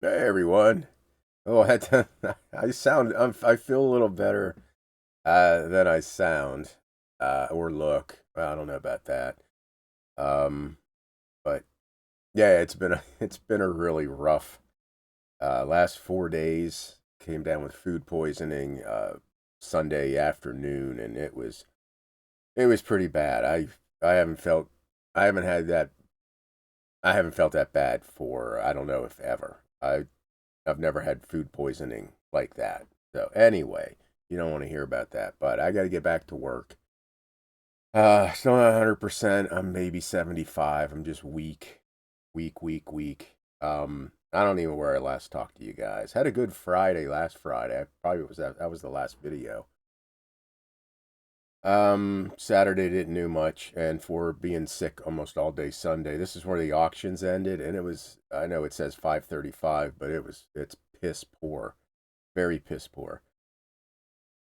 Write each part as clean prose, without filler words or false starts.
Hey everyone. Oh, I feel a little better than I sound or look. Well, I don't know about that. Um, but yeah, it's been a really rough last 4 days. Came down with food poisoning Sunday afternoon, and it was pretty bad. I haven't felt I haven't had that I haven't felt that bad for I don't know if ever. I've never had food poisoning like that. So anyway, you don't want to hear about that, but I got to get back to work. Still not 100%. I'm maybe 75. I'm just weak, weak, weak, weak. I don't even know where I last talked to you guys. Had a good Friday last Friday. I probably was that was the last video. Saturday didn't do much, and for being sick almost all day Sunday, this is where the auctions ended, and it was, I know it says 5:35, but it's piss poor, very piss poor.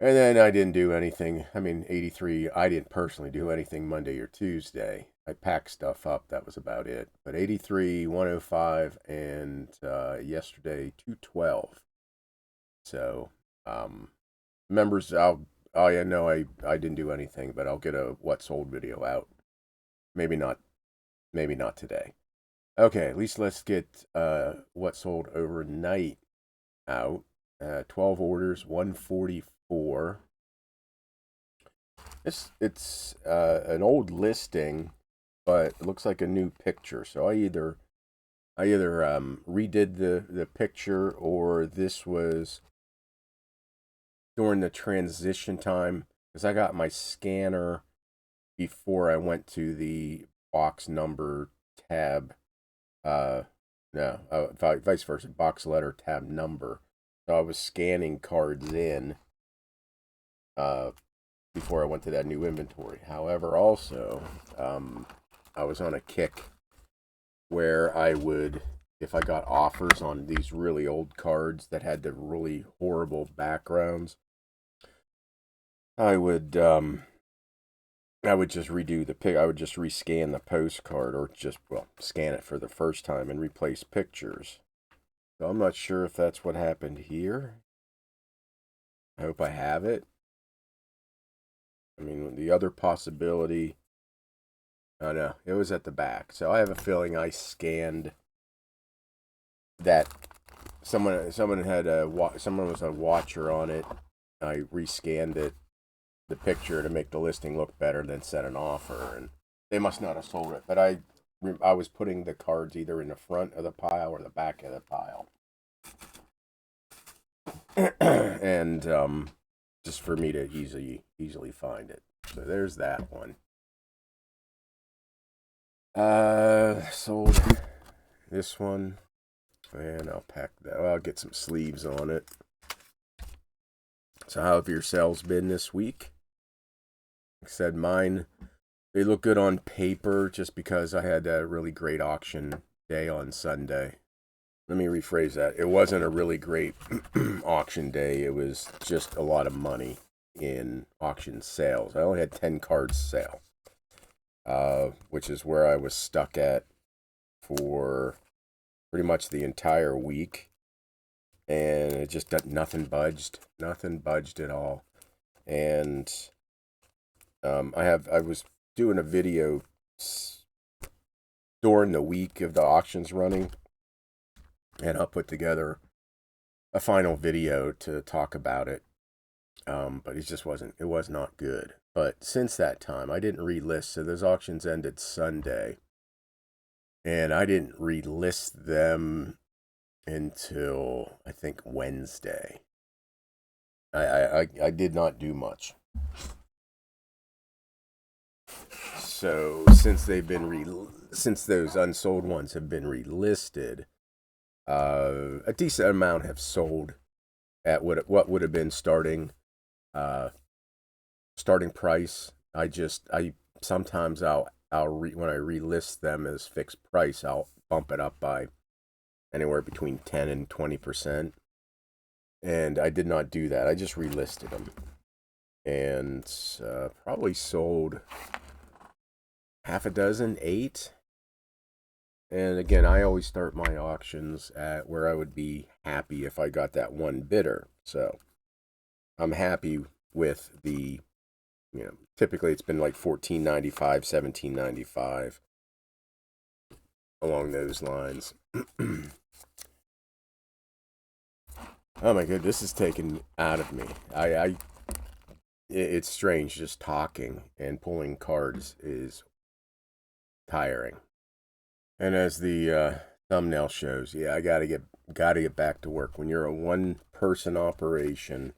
And then I didn't do anything. I mean, 83, I didn't personally do anything Monday or Tuesday. I packed stuff up, that was about it. But 83, 105, and yesterday 212. So, members, oh yeah, no, I didn't do anything, but I'll get a what sold video out. Maybe not, maybe not today. Okay, at least let's get what sold overnight out. 12 orders, 144. It's an old listing, but it looks like a new picture. So I either redid the picture, or this was during the transition time, because I got my scanner before I went to the box number tab. Uh, no, vice versa, box letter tab number. So I was scanning cards in uh, before I went to that new inventory. However, also, I was on a kick where I would, if I got offers on these really old cards that had the really horrible backgrounds, I would I would just redo the pic. I would just rescan the postcard, or just, well, scan it for the first time and replace pictures. So I'm not sure if that's what happened here. I hope I have it. I mean, the other possibility. Oh no, it was at the back. So I have a feeling I scanned that. Someone was a watcher on it. I rescanned it, the picture, to make the listing look better, then set an offer, and they must not have sold it. But I was putting the cards either in the front of the pile or the back of the pile, and just for me to easily find it. So there's that one. Sold this one, and I'll pack that. Well, I'll get some sleeves on it. So how have your sales been this week? Like I said, mine, they look good on paper just because I had a really great auction day on Sunday. Let me rephrase that. It wasn't a really great auction day. It was just a lot of money in auction sales. I only had 10 cards sale, which is where I was stuck at for pretty much the entire week. And it just, nothing budged. Nothing budged at all. And I was doing a video during the week of the auctions running, and I'll put together a final video to talk about it. But it was not good. But since that time, I didn't relist. So those auctions ended Sunday, and I didn't relist them until I think Wednesday. I did not do much. So since since those unsold ones have been relisted, a decent amount have sold at what would have been starting price. I sometimes when I relist them as fixed price, I'll bump it up by anywhere between 10 and 20%. And I did not do that. I just relisted them, and probably sold half a dozen, 8. And again, I always start my auctions at where I would be happy if I got that one bidder. So I'm happy with the, typically it's been like 14.95, 17.95, along those lines. Oh my god, this is taken out of me. It's strange just talking and pulling cards is tiring. And as the thumbnail shows, yeah, I gotta get back to work. When you're a one person operation,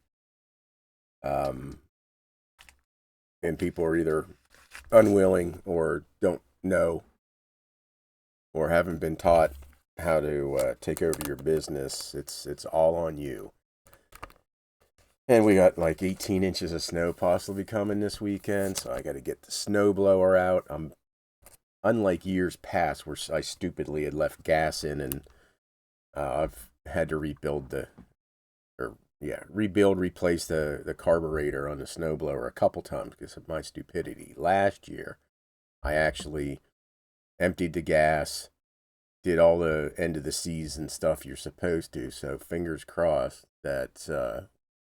and people are either unwilling or don't know or haven't been taught how to take over your business, it's all on you. And we got like 18 inches of snow possibly coming this weekend, so I got to get the snowblower out. Unlike years past where I stupidly had left gas in, and I've had to replace the carburetor on the snowblower a couple times because of my stupidity. Last year, I actually emptied the gas, did all the end of the season stuff you're supposed to. So fingers crossed that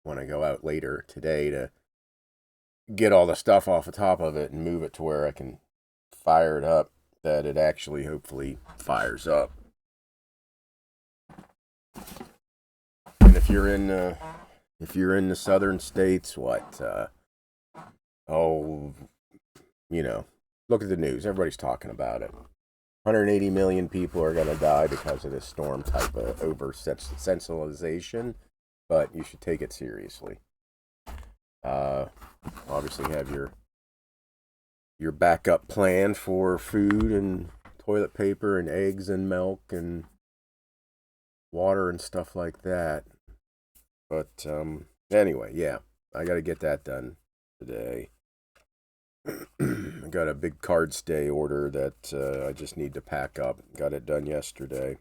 when I go out later today to get all the stuff off the top of it and move it to where I can fire it up, that it actually hopefully fires up. And if you're in the southern states, look at the news. Everybody's talking about it. 180 million people are going to die because of this storm type of over sensationalization, but you should take it seriously. Obviously have your backup plan for food and toilet paper and eggs and milk and water and stuff like that. But anyway, yeah, I got to get that done today. I got a big card stay order that I just need to pack up. Got it done yesterday.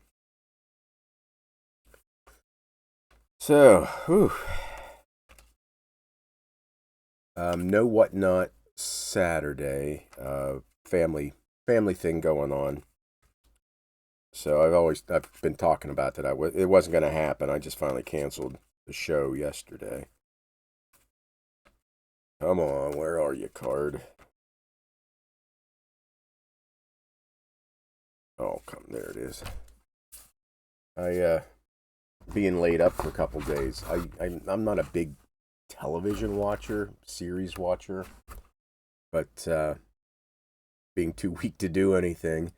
So, no whatnot Saturday. Family thing going on. So I've been talking about that. It wasn't going to happen. I just finally canceled the show yesterday. Come on, where are you, card? Oh, there it is. Being laid up for a couple days. I'm not a big television watcher, series watcher, but being too weak to do anything,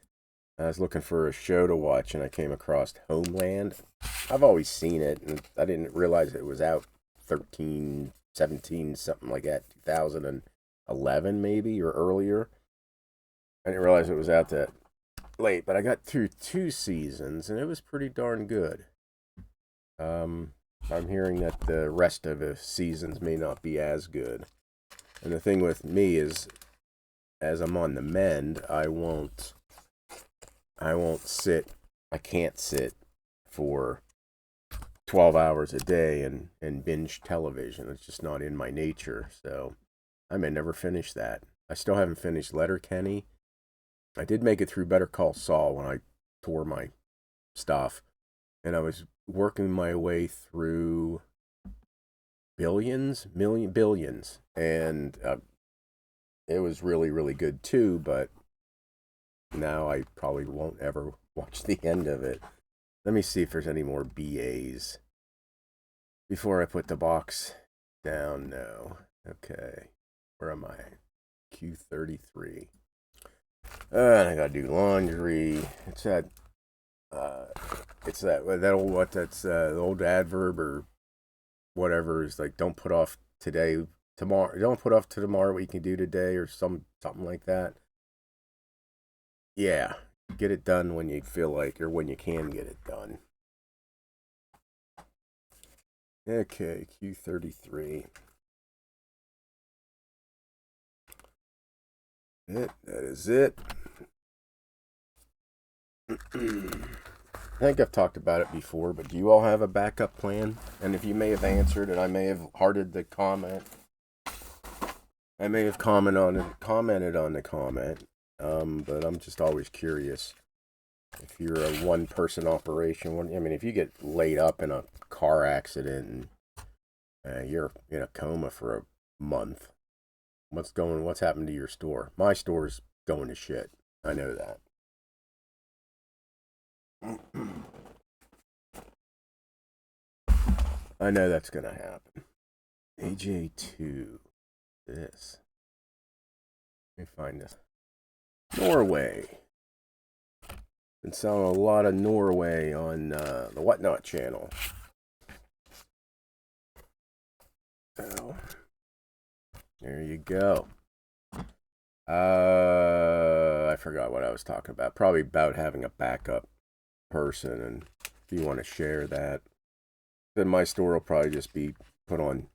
I was looking for a show to watch, and I came across Homeland. I've always seen it, and I didn't realize it was out 13, 17, something like that, 2011 maybe, or earlier. I didn't realize it was out that late, but I got through 2 seasons, and it was pretty darn good. I'm hearing that the rest of the seasons may not be as good. And the thing with me is, as I'm on the mend, I can't sit for 12 hours a day and binge television. It's just not in my nature, so I may never finish that. I still haven't finished Letterkenny. I did make it through Better Call Saul when I tore my stuff, and I was working my way through billions, and it was really, really good too, but now I probably won't ever watch the end of it. Let me see if there's any more BAs before I put the box down. No. Okay. Where am I? Q33. And I gotta do laundry. It's that the old adverb or whatever is like, don't put off tomorrow what you can do today, or something like that. Yeah, get it done when you feel like, or when you can get it done. Okay, Q33. That is it. I think I've talked about it before, but do you all have a backup plan? And if you may have answered, and I may have hearted the comment, I may have commented on the comment, but I'm just always curious. if you're a one-person operation, I mean, if you get laid up in a car accident and you're in a coma for a month, what's happened to your store? My store's going to shit. I know that. I know that's going to happen. AJ2. This. Let me find this. Norway. Been selling a lot of Norway on the Whatnot channel. So, there you go. I forgot what I was talking about. Probably about having a backup person, and if you want to share that, then my store will probably just be put on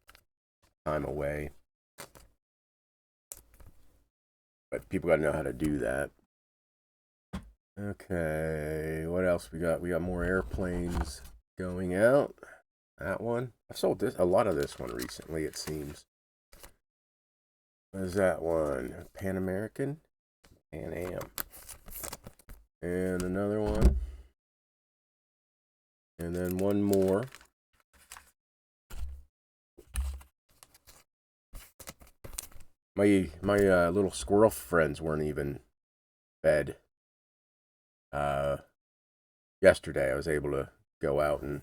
time away. But people got to know how to do that. Okay, what else we got? We got more airplanes going out. That one. I've sold a lot of this one recently, it seems. What is that one? Pan American? Pan Am. And another one. And then one more. My little squirrel friends weren't even fed. Yesterday I was able to go out and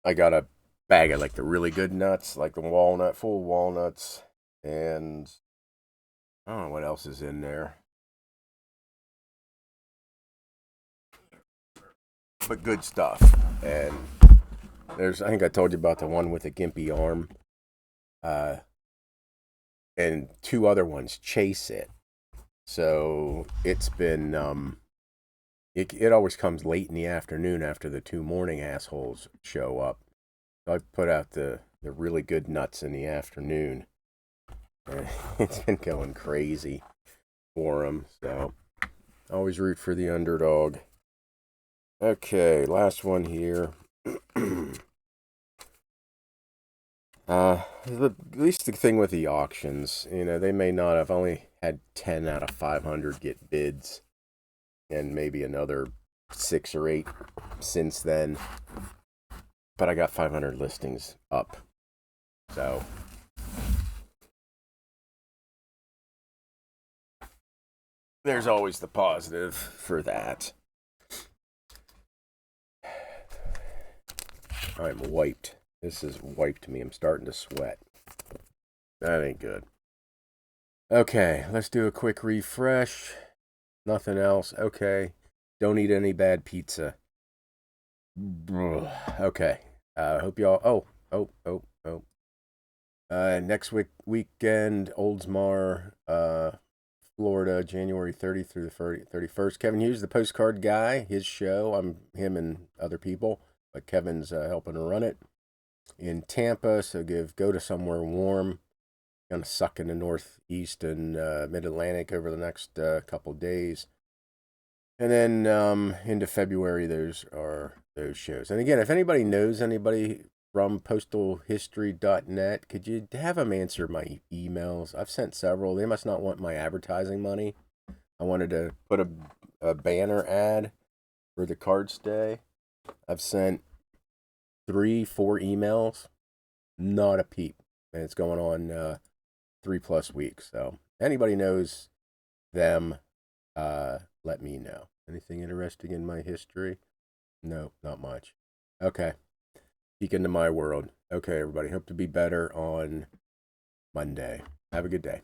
I got a bag of like the really good nuts, like the full walnuts, and I don't know what else is in there. But good stuff. And I think I told you about the one with the gimpy arm. And two other ones chase it. So it's been, it always comes late in the afternoon after the two morning assholes show up. So I put out the really good nuts in the afternoon. And it's been going crazy for them. So always root for the underdog. Okay, last one here. At least the thing with the auctions, they may not have only had 10 out of 500 get bids, and maybe another 6 or 8 since then. But I got 500 listings up, so there's always the positive for that. I'm wiped. This has wiped me. I'm starting to sweat. That ain't good. Okay, let's do a quick refresh. Nothing else. Okay. Don't eat any bad pizza. Okay. Hope y'all. Next weekend, Oldsmar, Florida, January 30th through the 31st. Kevin Hughes, the Postcard guy, his show. I'm him and other people, but Kevin's helping to run it. In Tampa, so go to somewhere warm. Gonna suck in the northeast and mid-Atlantic over the next couple days. And then into February, those are those shows. And again, if anybody knows anybody from postalhistory.net, could you have them answer my emails? I've sent several. They must not want my advertising money. I wanted to put a banner ad for the card stay. I've sent 3-4 emails. Not a peep. And it's going on 3+ weeks. So anybody knows them, let me know. Anything interesting in my history? No, not much. Okay. Peek into my world. Okay, everybody. Hope to be better on Monday. Have a good day.